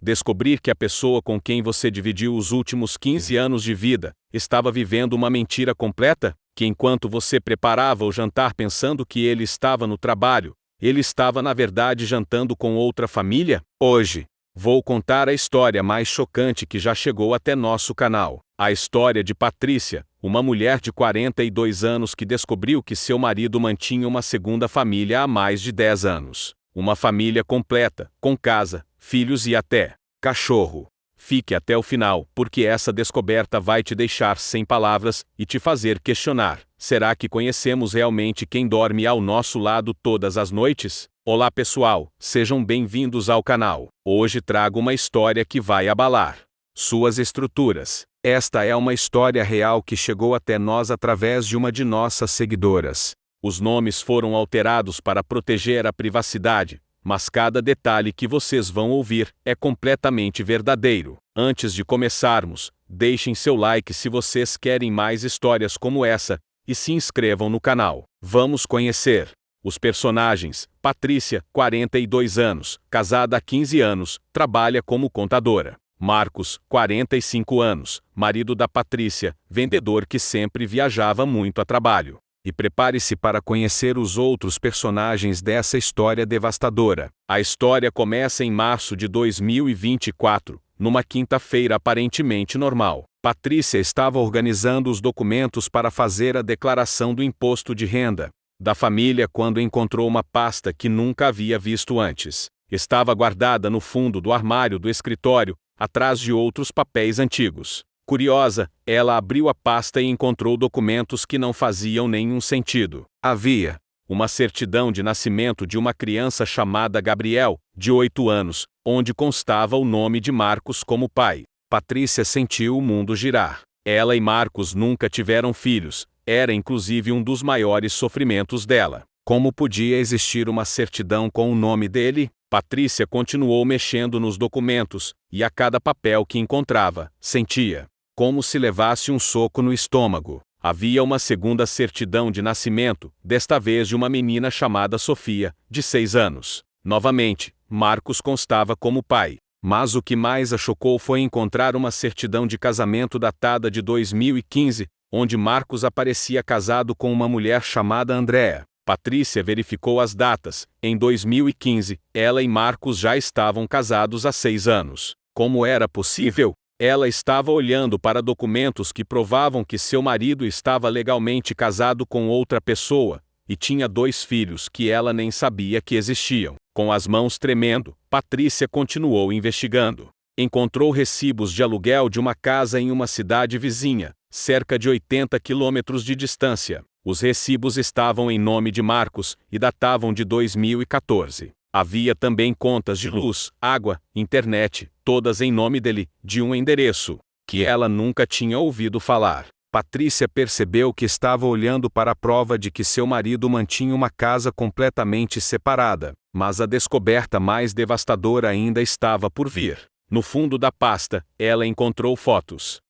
Descobrir que a pessoa com quem você dividiu os últimos 15 anos de vida estava vivendo uma mentira completa, que enquanto você preparava o jantar pensando que ele estava no trabalho, ele estava na verdade jantando com outra família? Hoje, vou contar a história mais chocante que já chegou até nosso canal. A história de Patrícia, uma mulher de 42 anos que descobriu que seu marido mantinha uma segunda família há mais de 10 anos. Uma família completa, com casa, filhos e até cachorro. Fique até o final, porque essa descoberta vai te deixar sem palavras e te fazer questionar: será que conhecemos realmente quem dorme ao nosso lado todas as noites? Olá pessoal, sejam bem-vindos ao canal. Hoje trago uma história que vai abalar suas estruturas. Esta é uma história real que chegou até nós através de uma de nossas seguidoras. Os nomes foram alterados para proteger a privacidade, mas cada detalhe que vocês vão ouvir é completamente verdadeiro. Antes de começarmos, deixem seu like se vocês querem mais histórias como essa, e se inscrevam no canal. Vamos conhecer os personagens. Patrícia, 42 anos, casada há 15 anos, trabalha como contadora. Marcos, 45 anos, marido da Patrícia, vendedor que sempre viajava muito a trabalho. E prepare-se para conhecer os outros personagens dessa história devastadora. A história começa em março de 2024, numa quinta-feira aparentemente normal. Patrícia estava organizando os documentos para fazer a declaração do imposto de renda da família quando encontrou uma pasta que nunca havia visto antes. Estava guardada no fundo do armário do escritório, atrás de outros papéis antigos. Curiosa, ela abriu a pasta e encontrou documentos que não faziam nenhum sentido. Havia uma certidão de nascimento de uma criança chamada Gabriel, de 8 anos, onde constava o nome de Marcos como pai. Patrícia sentiu o mundo girar. Ela e Marcos nunca tiveram filhos, era inclusive um dos maiores sofrimentos dela. Como podia existir uma certidão com o nome dele? Patrícia continuou mexendo nos documentos, e a cada papel que encontrava, sentia como se levasse um soco no estômago. Havia uma segunda certidão de nascimento, desta vez de uma menina chamada Sofia, de 6 anos. Novamente, Marcos constava como pai. Mas o que mais a chocou foi encontrar uma certidão de casamento datada de 2015, onde Marcos aparecia casado com uma mulher chamada Andréa. Patrícia verificou as datas. Em 2015, ela e Marcos já estavam casados há 6 anos. Como era possível? Ela estava olhando para documentos que provavam que seu marido estava legalmente casado com outra pessoa, e tinha 2 filhos que ela nem sabia que existiam. Com as mãos tremendo, Patrícia continuou investigando. Encontrou recibos de aluguel de uma casa em uma cidade vizinha, cerca de 80 quilômetros de distância. Os recibos estavam em nome de Marcos e datavam de 2014. Havia também contas de luz, água, internet, todas em nome dele, de um endereço que ela nunca tinha ouvido falar. Patrícia percebeu que estava olhando para a prova de que seu marido mantinha uma casa completamente separada, mas a descoberta mais devastadora ainda estava por vir. No fundo da pasta, ela encontrou fotos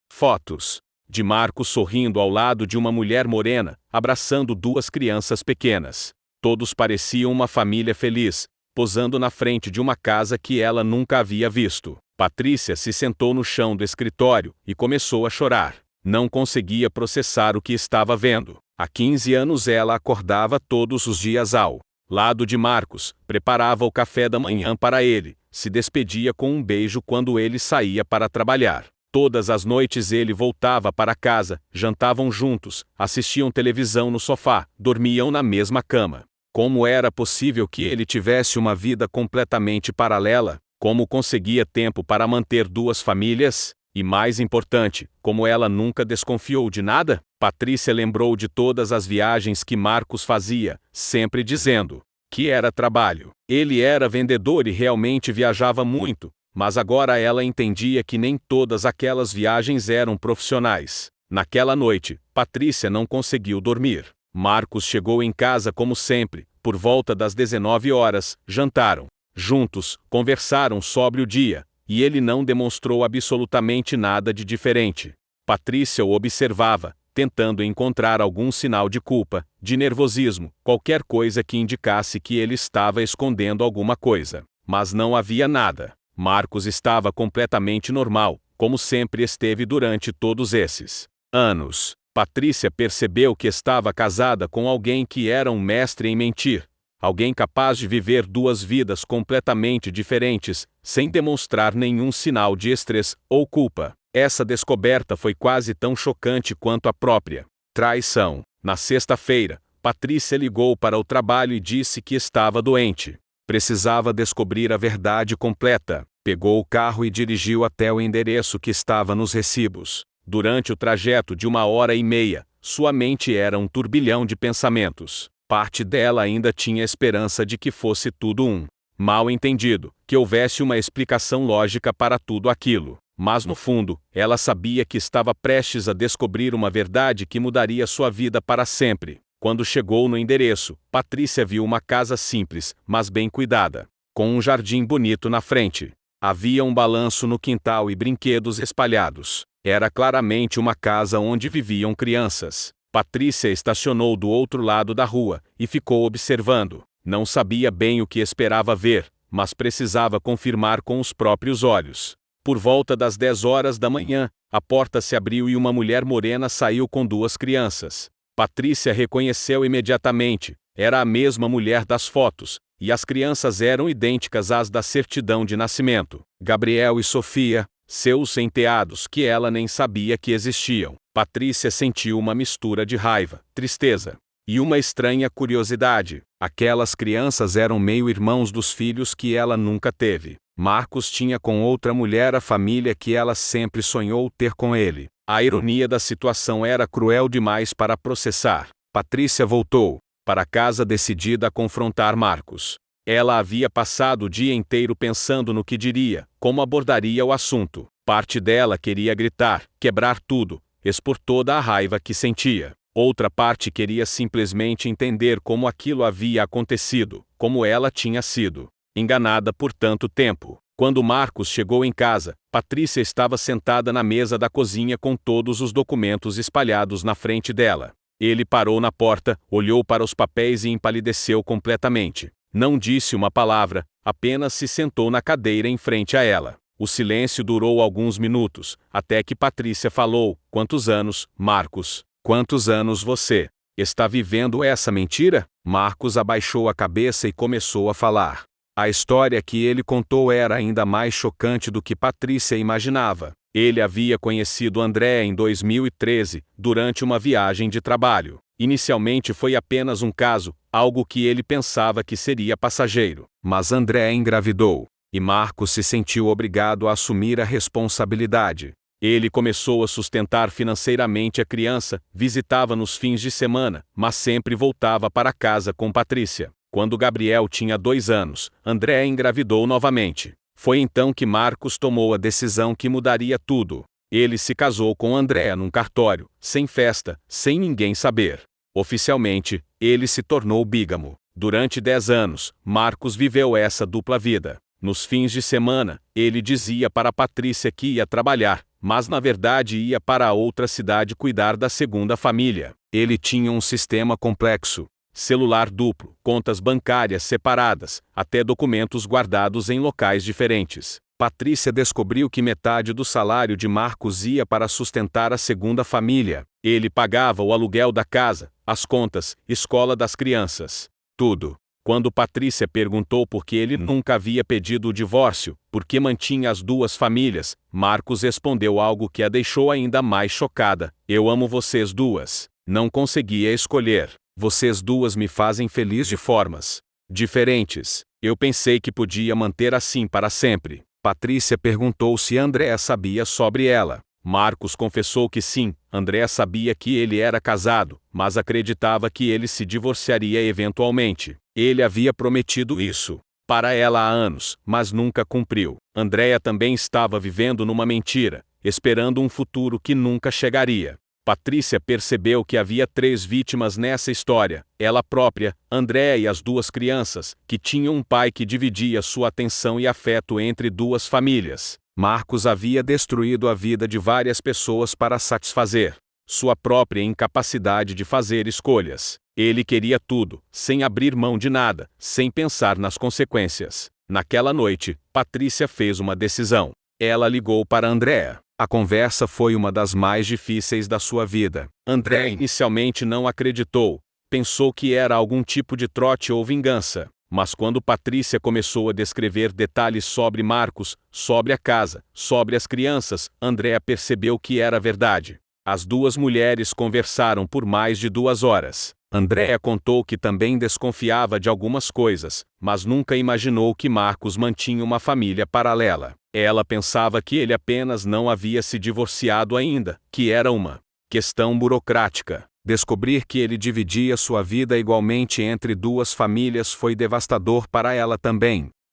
de Marcos sorrindo ao lado de uma mulher morena, abraçando 2 crianças pequenas. Todos pareciam uma família feliz, posando na frente de uma casa que ela nunca havia visto. Patrícia se sentou no chão do escritório e começou a chorar. Não conseguia processar o que estava vendo. Há 15 anos ela acordava todos os dias ao lado de Marcos, preparava o café da manhã para ele, se despedia com um beijo quando ele saía para trabalhar. Todas as noites ele voltava para casa, jantavam juntos, assistiam televisão no sofá, dormiam na mesma cama. Como era possível que ele tivesse uma vida completamente paralela? Como conseguia tempo para manter 2 famílias? E mais importante, como ela nunca desconfiou de nada? Patrícia lembrou de todas as viagens que Marcos fazia, sempre dizendo que era trabalho. Ele era vendedor e realmente viajava muito, mas agora ela entendia que nem todas aquelas viagens eram profissionais. Naquela noite, Patrícia não conseguiu dormir. Marcos chegou em casa como sempre, por volta das 19 horas, jantaram juntos, conversaram sobre o dia, e ele não demonstrou absolutamente nada de diferente. Patrícia o observava, tentando encontrar algum sinal de culpa, de nervosismo, qualquer coisa que indicasse que ele estava escondendo alguma coisa. Mas não havia nada. Marcos estava completamente normal, como sempre esteve durante todos esses anos. Patrícia percebeu que estava casada com alguém que era um mestre em mentir. Alguém capaz de viver duas vidas completamente diferentes, sem demonstrar nenhum sinal de estresse ou culpa. Essa descoberta foi quase tão chocante quanto a própria traição. Na sexta-feira, Patrícia ligou para o trabalho e disse que estava doente. Precisava descobrir a verdade completa. Pegou o carro e dirigiu até o endereço que estava nos recibos. Durante o trajeto de 1h30, sua mente era um turbilhão de pensamentos. Parte dela ainda tinha esperança de que fosse tudo um mal-entendido, que houvesse uma explicação lógica para tudo aquilo. Mas no fundo, ela sabia que estava prestes a descobrir uma verdade que mudaria sua vida para sempre. Quando chegou no endereço, Patrícia viu uma casa simples, mas bem cuidada, com um jardim bonito na frente. Havia um balanço no quintal e brinquedos espalhados. Era claramente uma casa onde viviam crianças. Patrícia estacionou do outro lado da rua e ficou observando. Não sabia bem o que esperava ver, mas precisava confirmar com os próprios olhos. Por volta das 10 horas da manhã, a porta se abriu e uma mulher morena saiu com duas crianças. Patrícia reconheceu imediatamente. Era a mesma mulher das fotos, e as crianças eram idênticas às da certidão de nascimento. Gabriel e Sofia, seus enteados que ela nem sabia que existiam. Patrícia sentiu uma mistura de raiva, tristeza e uma estranha curiosidade. Aquelas crianças eram meio-irmãos dos filhos que ela nunca teve. Marcos tinha com outra mulher a família que ela sempre sonhou ter com ele. A ironia da situação era cruel demais para processar. Patrícia voltou para casa decidida a confrontar Marcos. Ela havia passado o dia inteiro pensando no que diria, como abordaria o assunto. Parte dela queria gritar, quebrar tudo, expor toda a raiva que sentia. Outra parte queria simplesmente entender como aquilo havia acontecido, como ela tinha sido enganada por tanto tempo. Quando Marcos chegou em casa, Patrícia estava sentada na mesa da cozinha com todos os documentos espalhados na frente dela. Ele parou na porta, olhou para os papéis e empalideceu completamente. Não disse uma palavra, apenas se sentou na cadeira em frente a ela. O silêncio durou alguns minutos, até que Patrícia falou: "Quantos anos, Marcos? Quantos anos você está vivendo essa mentira?" Marcos abaixou a cabeça e começou a falar. A história que ele contou era ainda mais chocante do que Patrícia imaginava. Ele havia conhecido Andréa em 2013, durante uma viagem de trabalho. Inicialmente foi apenas um caso, algo que ele pensava que seria passageiro. Mas Andréa engravidou, e Marcos se sentiu obrigado a assumir a responsabilidade. Ele começou a sustentar financeiramente a criança, visitava nos fins de semana, mas sempre voltava para casa com Patrícia. Quando Gabriel tinha 2 anos, Andréa engravidou novamente. Foi então que Marcos tomou a decisão que mudaria tudo. Ele se casou com Andréa num cartório, sem festa, sem ninguém saber. Oficialmente, ele se tornou bígamo. Durante 10 anos, Marcos viveu essa dupla vida. Nos fins de semana, ele dizia para Patrícia que ia trabalhar, mas na verdade ia para a outra cidade cuidar da segunda família. Ele tinha um sistema complexo. Celular duplo, contas bancárias separadas, até documentos guardados em locais diferentes. Patrícia descobriu que metade do salário de Marcos ia para sustentar a segunda família. Ele pagava o aluguel da casa, as contas, escola das crianças, tudo. Quando Patrícia perguntou por que ele nunca havia pedido o divórcio, por que mantinha as duas famílias, Marcos respondeu algo que a deixou ainda mais chocada: "Eu amo vocês duas. Não conseguia escolher. Vocês duas me fazem feliz de formas diferentes. Eu pensei que podia manter assim para sempre." Patrícia perguntou se Andréa sabia sobre ela. Marcos confessou que sim, Andréa sabia que ele era casado, mas acreditava que ele se divorciaria eventualmente. Ele havia prometido isso para ela há anos, mas nunca cumpriu. Andréa também estava vivendo numa mentira, esperando um futuro que nunca chegaria. Patrícia percebeu que havia 3 vítimas nessa história: ela própria, Andréa e as 2 crianças, que tinham um pai que dividia sua atenção e afeto entre 2 famílias. Marcos havia destruído a vida de várias pessoas para satisfazer sua própria incapacidade de fazer escolhas. Ele queria tudo, sem abrir mão de nada, sem pensar nas consequências. Naquela noite, Patrícia fez uma decisão. Ela ligou para Andrea. A conversa foi uma das mais difíceis da sua vida. Andrea inicialmente não acreditou. Pensou que era algum tipo de trote ou vingança. Mas quando Patrícia começou a descrever detalhes sobre Marcos, sobre a casa, sobre as crianças, Andrea percebeu que era verdade. As duas mulheres conversaram por mais de 2 horas. Andrea contou que também desconfiava de algumas coisas, mas nunca imaginou que Marcos mantinha uma família paralela. Ela pensava que ele apenas não havia se divorciado ainda, que era uma questão burocrática. Descobrir que ele dividia sua vida igualmente entre 2 famílias foi devastador para ela também.